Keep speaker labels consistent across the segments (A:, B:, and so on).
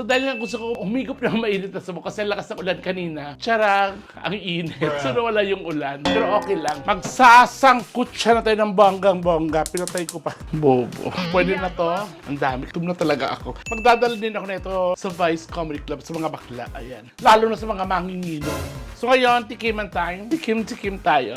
A: So dahil nga gusto ko umigop ng mainit na sabon kasi lakas ng ulan kanina, tsarang, ang init. So nawala yung ulan. Pero okay lang. Magsasangkut siya na tayo ng bonggang-bongga. Pinatay ko pa. Bobo. Pwede na to. Ang dami. Tum na talaga ako. Magdadala din ako nito sa Vice Comedy Club sa mga bakla. Ayan. Lalo na sa mga manginginom. So ngayon, tikiman tayo. Tikim tayo.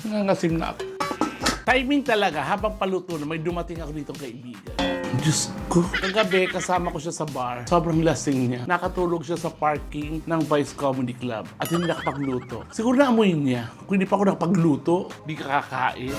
A: Nangangasim na ako. Timing talaga, habang paluto na may dumating ako ditong kaibigan. Diyos ko. Kagabi, kasama ko siya sa bar. Sobrang lasing niya. Nakatulog siya sa parking ng Vice Comedy Club at hindi nakapagluto. Siguro naamoy niya. Kung hindi pa ako nakapagluto, di ka kakain.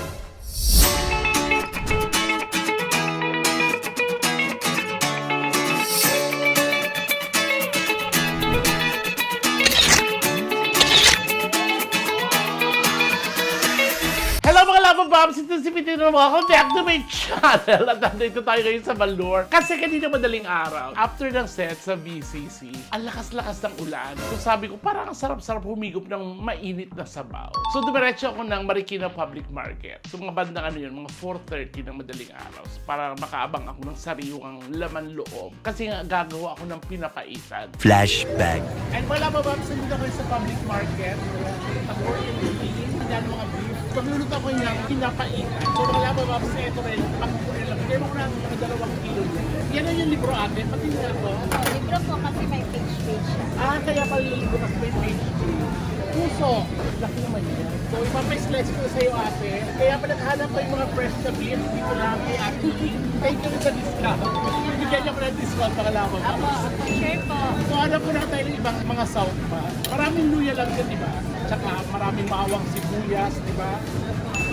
A: Babs, ito si Pitino mo. Welcome back to my channel. At nandito tayo ngayon sa Malur. Kasi kanina madaling araw, after ng set sa BCC, ang lakas-lakas ng ulan. So sabi ko, parang sarap-sarap humigop ng mainit na sabaw. So dumiretso ako ng Marikina Public Market. So mga bandang mga 4:30 ng madaling araw. So, para makaabang ako ng sariwang laman loob. Kasi nga gagawa ako ng pinapaitan.
B: Flashback.
A: And wala ba Babs, nandito kayo sa public market? Ako yung hihingin, yan mga beef. Pagluluto ko niya, pinapaitan. So wala ba Babs, ito rin, pagkukunin lang. Kaya mo ko na mga 2 kilo niya. Yan ang yung libro ate, pati nga ito.
C: Libro po kasi may page siya.
A: Kaya pala yung libro kasi may page. Puso, laki naman yan. So ipapa-slice ko sa iyo ate. Kaya pa naghanap ko yung mga fresh na beef dito lang kay ate. Thank you sa discount. Bigyan niyo ko ng discount para lang ako.
C: Sure po.
A: So hanap ko na tayo ng ibang mga south pa. Maraming luya lang dyan, di ba? Tsaka maraming mawang sibuyas, di ba?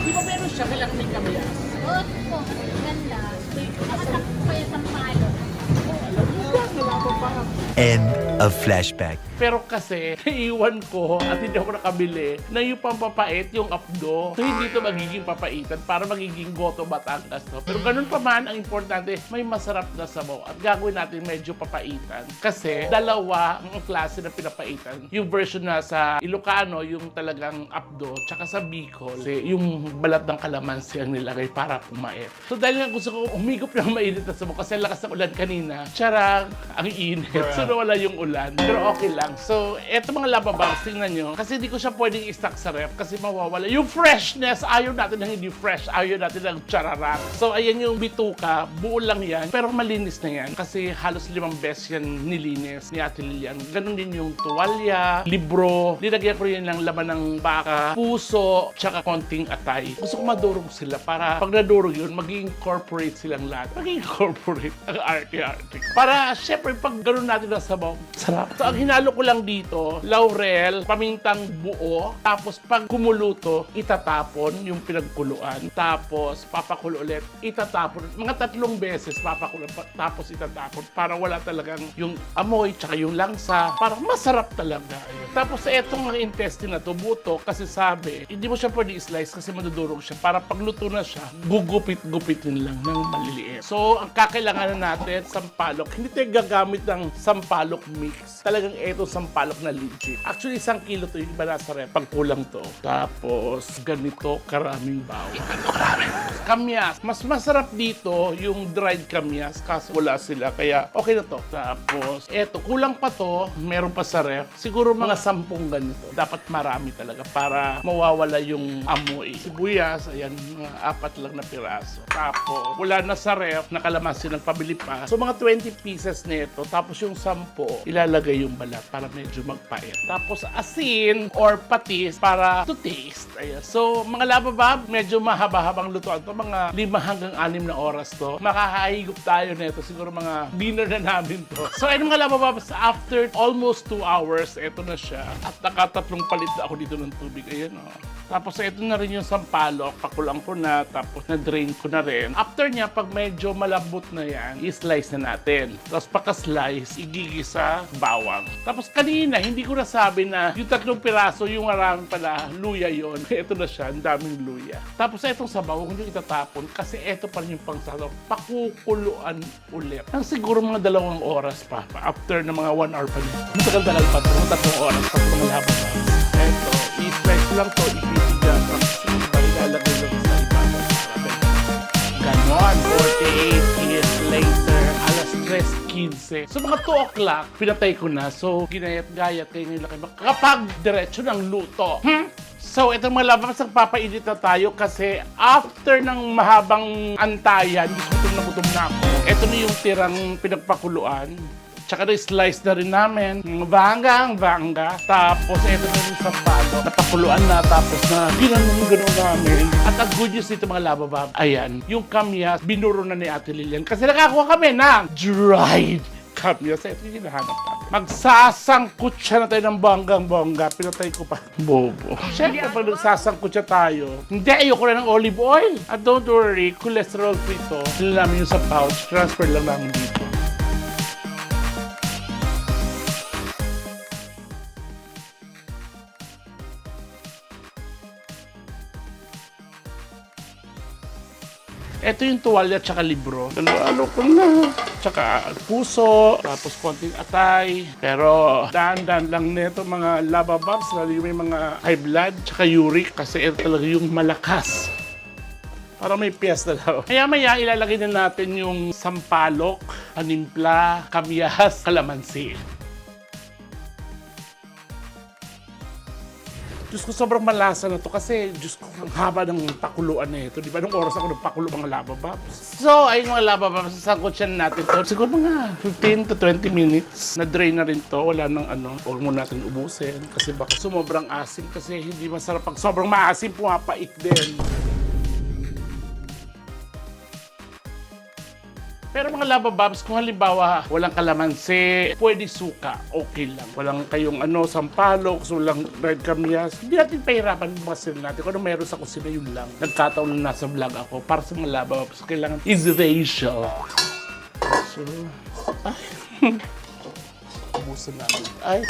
A: Di ba meron siya kaya may kamayas?
C: Oo po, ganda. Nakasakto pa yung sampalo.
A: Alam mo ba, nalaman pa.
B: End of flashback.
A: Pero kasi, naiwan ko at hindi ako nakabili na yung pampapait, yung apdo. So, hindi ito magiging papaitan para magiging Goto Batangas to. Pero ganun pa man, ang importante, may masarap na sabaw. At gagawin natin medyo papaitan. Kasi, dalawa ang klase na pinapaitan. Yung version na sa Ilocano, yung talagang apdo, tsaka sa Bicol, kasi yung balat ng kalamansi ang nilagay para pumait. So, dahil nga gusto ko umigop ng mainit na sabaw kasi lakas ng ulan kanina, tsarang, ang init. So, nawala yung ulan. Pero okay lang. So, eto mga lababangs, tingnan nyo. Kasi hindi ko siya pwedeng i-stock sa ref kasi mawawala. Yung freshness, ayaw natin ng hindi fresh. Ayaw natin ng chararat. So, ayan yung bituka. Buo lang yan. Pero malinis na yan. Kasi halos 5 beses yan nilinis ni Ate Lilian. Ganon din yung tuwalya, libro. Linagyan ko rin ng laman ng baka, puso, tsaka konting atay. Gusto ko madurog sila para pag nadurog yun, maging corporate silang lahat. Maging corporate. Ang arte-arte. Para, syempre, pag ganon natin na sabaw, sarap. So, ang hinalo ko lang dito, laurel, pamintang buo, tapos pag kumuluto, itatapon yung pinagkuluan. Tapos, papakulo ulit, itatapon. Mga 3 beses papakulo, tapos itatapon para wala talagang yung amoy, tsaka yung langsa. Para masarap talaga. Ayun. Tapos, etong mga intestine na to, buto, kasi sabi, hindi mo siya pwede i-slice kasi madudurog siya. Para pagluto na siya, gugupit-gupitin lang ng maliliit. So, ang kakailangan natin, sampalok. Hindi tayo gagamit ng sampalok mix. Talagang eto sampalok na legit. Actually, 1 kilo to yung iba nasa rep. Pag kulang to. Tapos, ganito karaming bawang. Ganito karaming. Kamyas. Mas masarap dito yung dried kamyas kaso wala sila. Kaya, okay na to. Tapos, eto. Kulang pa to. Meron pa sa rep. Siguro mga 10 ganito. Dapat marami talaga para mawawala yung amoy. Sibuyas, ayan, mga 4 lang na piraso. Tapos, wala na sa rep. Nakalamansi ng pabili pa. So, mga 20 pieces nito. Tapos, yung 10, ilalagay yung balat para medyo magpait. Tapos asin or patis para to taste. Ayan. So, mga lababab, medyo mahaba-habang lutuan to. Mga 5 hanggang 6 na oras to. Makakahigop tayo nito. Siguro mga dinner na namin to. So, ayun mga lababab, after almost 2 hours, eto na siya. At nakatatlong palit na ako dito ng tubig. Ayan o. Tapos, ito na rin yung sampalok. Pakulang ko na. Tapos, na-drain ko na rin. After niya, pag medyo malambot na yan, i-slice na natin. Tapos, pagka-slice, igigisa bawang. Tapos, kanina, hindi ko nasabi na yung 3 piraso, yung marami pala, luya yon. Ito na siya, ang daming luya. Tapos, itong sabaw, hindi itatapon kasi ito pa rin yung pangsabaw. Pakukuluan ulit. Ang siguro mga 2 oras pa. After na mga 1 hour pa rin. Matagal-tagal pa ito. Mga 3 oras pa ito mga laban. Ito, i-slice lang to, i-pitigan. Tapos, ilalagay lang sa ibabaw. Ganon, 48 years later, alas 3:15 15. So mga 2 o'clock, pinatay ko na. So ginayat-gayat kayo ngayon lang kayo makakapag-diretso ng luto. So, itong mga labas, nagpapainit na tayo kasi after ng mahabang antayan, gutom na ako. Ito na yung tirang pinagpakuluan. Tsaka na-slice na rin namin. Ang bangga. Tapos, ito na yung sampalo. Napakuluan na, tapos na ginanong namin. At ang good news dito mga lababab, ayan, yung kamyas, binuro na ni Ate Lilian. Kasi nakakuha kami ng dried kamyas. Ito yung hinahanap natin. Magsasangkut siya na tayo ng bonggang-bongga. Pinatay ko pa. Bobo. Siyempre, pag nagsasangkut siya tayo, hindi, ayoko na ng olive oil. At don't worry, cholesterol free to. Sila namin yung sa pouch. Transfer lang namin dito. Ito yung tuwalya at saka libro. Ano ko na. Tsaka puso, tapos konting atay. Pero daan-daan lang nito mga labababs, lalo yung may mga high blood, tsaka uric, kasi ito talaga yung malakas. Para may piyesta daw. Maya-maya ilalagay na natin yung sampalok, panimpla, kamyas, kalamansi. Diyos ko, sobrang malasa na to kasi Diyos ko, ang haba ng pakuluan na ito. Di ba, nung oras ako nagpakulo mga labababs. So, ayun mga labababs, sasangkot siya natin to. Siguro mga 15 to 20 minutes. Na-drain na rin to. Wala nang ano. Huwag mo natin ubusin kasi baka sumobrang asim kasi hindi masarap. Pag sobrang maasim, pumapait din. Pero mga labababs, kung halimbawa walang kalamansi, pwede suka, okay lang. Walang kayong sampalok, walang red kamyas. Hindi natin pahirapan masin natin. Kung ano meron sa kusina, yun lang. Nagkataon na nasa vlog ako. Para sa mga labababs, kailangan easy ratio. So, ay. Ubusan natin. Ay.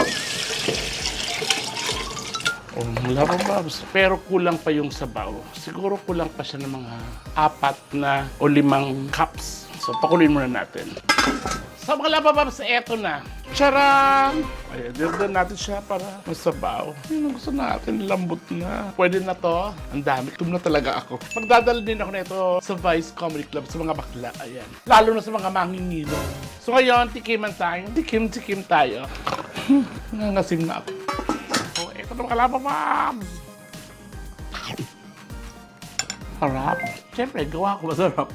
A: Oh, labababs. Pero kulang pa yung sabaw. Siguro kulang pa siya ng mga 4 na o 5 cups. So, pakuloyin muna natin. Sa mga labababs, eto na. Charan! Ayan, dinagdan natin siya para masabaw. Yun ang gusto natin, lambot na. Pwede na to. Ang dami, tum na talaga ako. Magdadala din ako nito sa Vice Comedy Club sa mga bakla. Ayan. Lalo na sa mga mangingilo. So ngayon, tikiman tayo. Tikim tayo. Nangangasim na ako. So, eto na mga labababs. Harap. Siyempre, gawa ko masarap.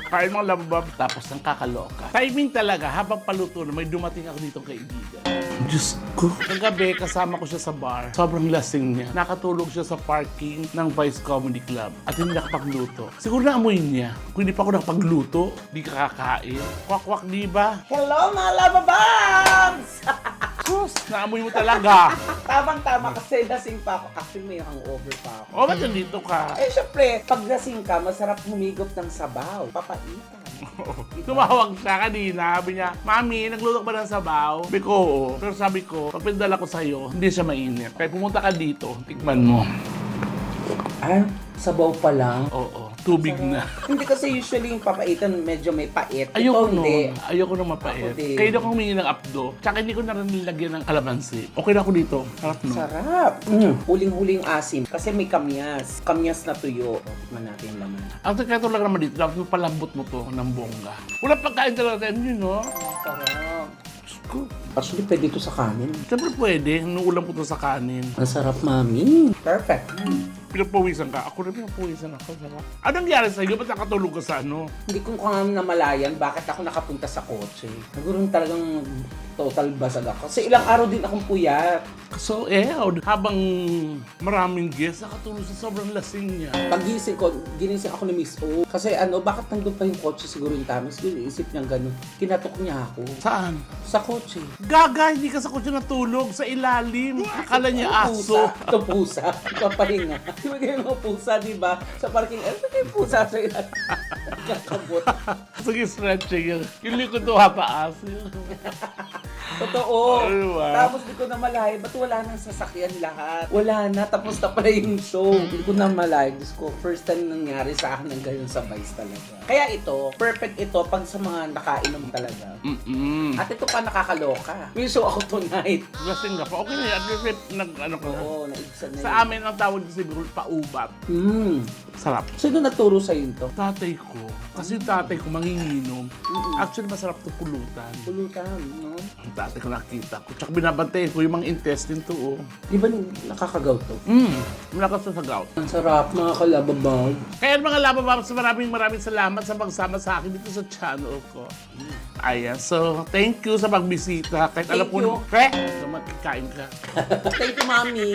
A: Kain mga lababab, tapos ng kakaloka. Timing talaga, habang paluto na may dumating ako dito kaibigan. Diyos ko. Kagabi, kasama ko siya sa bar. Sobrang lasing niya. Nakatulog siya sa parking ng Vice Comedy Club at hindi nakapagluto. Siguro naamoy niya. Kung hindi pa ako nakapagluto, di ka kakain. Kwak-kwak, di ba?
D: Hello mga labababs!
A: Sus, naamoy mo talaga.
D: Tamang-tama kasi lasing pa ako. Actually, may hangover pa ako.
A: O, ba't nandito ka?
D: Eh, syempre, pag lasing ka, masarap humigop ng sabaw. Papaitan.
A: Tumawag siya kanina, sabi niya, Mami, nagluto ka ba ng sabaw? Sabi ko, oo. Pero sabi ko, pag pinadala ko sa'yo, hindi siya mainit. Kaya pumunta ka dito, tikman mo.
D: Ah, sabaw pa lang?
A: Oo, tubig na.
D: Hindi kasi usually yung papaitan medyo may pait.
A: Ayoko
D: Ito, hindi.
A: nun. Ayoko nung mapait.
D: Ako din.
A: Kaya ako humingi ng apdo. Tsaka hindi ko na rin nilagyan ng kalamansi. Okay na ako dito. Sarap no?
D: Sarap. Huling-huling asim. Kasi may kamyas. Kamyas na tuyo. Tikman natin yung laman.
A: Ang sekreto lang naman dito, dapat palambot mo to ng bongga. Wala pagkain talaga yun, no?
D: Sarap.
A: Diyos ko.
D: Actually, pwede ito sa kanin.
A: Siyempre pwede, nuulam ko to sa kanin.
D: Ang sarap, mami. Perfect.
A: Pinapawisan ka. Ako rin pinapawisan ako. Sarap. Anong nangyari sa'yo? Ba't nakatulog ka sa ano?
D: Hindi ko nga namalayan bakit ako nakapunta sa kotse. Siguro talagang total basag ako. Kasi ilang araw din akong puyat.
A: So, habang maraming guests, nakatulog sa sobrang lasing niya.
D: Pagising ko, ginising ako ni Miss O. Kasi bakit nandun pa yung kotse siguro yung tamis? Siguro isip niya gano'n. Kinatok niya ako.
A: Saan?
D: Sa kotse.
A: Gaga, hindi ka sa kotse natulog. Sa ilalim. Akala niya aso.
D: Ito pusa. Papahinga. Ibigay mo pusa, di ba? Sa parking, ibigay pusa sa ilalim. Kakabot.
A: Sige, stretching yun. Yung likod to hataas.
D: Totoo.
A: Ano ba?
D: Tapos di ko na malay, ba't wala nang sasakyan lahat? Wala na, tapos na pala yung show. Di ko na malay. Diyos ko, first time nangyari sa akin ng ganyan sa Vice talaga. Kaya ito, perfect ito pag sa mga nakainom talaga. At ito pa nakakaloka. May show ako tonight.
A: Lasing ka pa. Okay na yan. At least, nag-ano ka na.
D: Oo, naibsan na
A: Sa amin, ang tawag ko siguro, paubat.
D: Mm.
A: Sarap.
D: Sino naturo sa'yo ito?
A: Tatay ko. Kasi yung tatay ko manginginom. Actually, masarap to pulutan.
D: Pulutan, no?
A: Ang tatay ko nakita ko. Tsaka binabantayan ko yung mga intestine to, oh.
D: Di ba nakakagaw to?
A: Malakas na sa gout.
D: Ang sarap, mga kalababag.
A: Kaya mga labababs, maraming salamat sa pagsama sa akin dito sa channel ko. Ayan, so thank you sa pagbisita. Kahit alam
D: Thank
A: ko,
D: you.
A: na magkikain ka.
D: Thank you, Mami.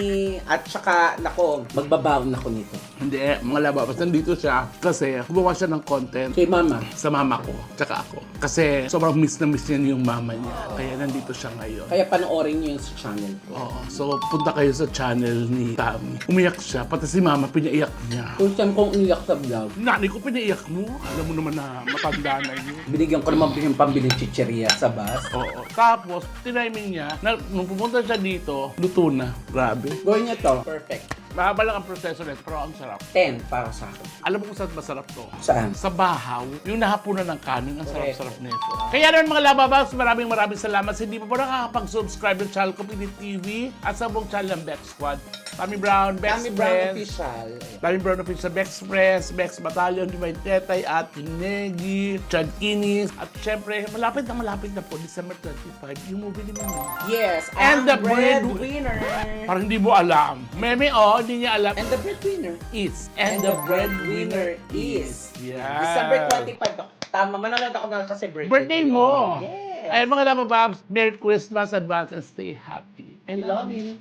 D: At saka, nako, magbabaon ako nito.
A: Hindi, mga labababs, nandito siya kasi gumawa siya ng content
D: Kay Mama.
A: sa mama ko, tsaka ako. Kasi sobrang miss na miss niya yung mama niya. Kaya nandito siya ngayon.
D: Kaya panoorin niyo yung sa channel ko.
A: Oo, so punta kayo sa channel ni Tami. Umiyak siya, pati si mama pinaiyak niya.
D: First time kong umiyak sa vlog.
A: Nanay ko pinaiyak mo. Alam mo naman na matanda na yun.
D: Binigyan ko naman yung pambiling chicheria sa bus.
A: Oo. Tapos, tiniming niya, na, nung pumunta siya dito, luto na. Grabe.
D: Gawin niyo to. Perfect.
A: Mahaba lang ang proseso nito, pero ang sarap.
D: 10 para sa akin.
A: Alam mo kung saan masarap to?
D: Saan?
A: Sa bahaw, yung nahapunan ng kanin, ang
D: Correct.
A: sarap-sarap nito. Kaya naman mga lababas, maraming salamat sa hindi pa po nakakapag-subscribe ng channel ko, Pinit TV, at sa buong channel ng Bex Squad. Tami Brown, Bex
D: Kami Brown
A: Friends,
D: Official.
A: Tami Brown Official, Bex Friends, Bex Battalion, Divine Tetay, at Negi, Chad Kinis, at syempre, malapit na po, December 25, yung movie ni Meme.
D: Yes,
A: And the
D: breadwinner.
A: Parang hindi mo alam. Meme, hindi niya alam.
D: And the breadwinner.
A: Is.
D: And the breadwinner is.
A: Yeah.
D: December 25. Tama, manonood ako na kasi
A: Birthday mo.
D: Yes.
A: Ayun mga labababs, Merry Christmas, advance, and stay happy. And
D: Love you.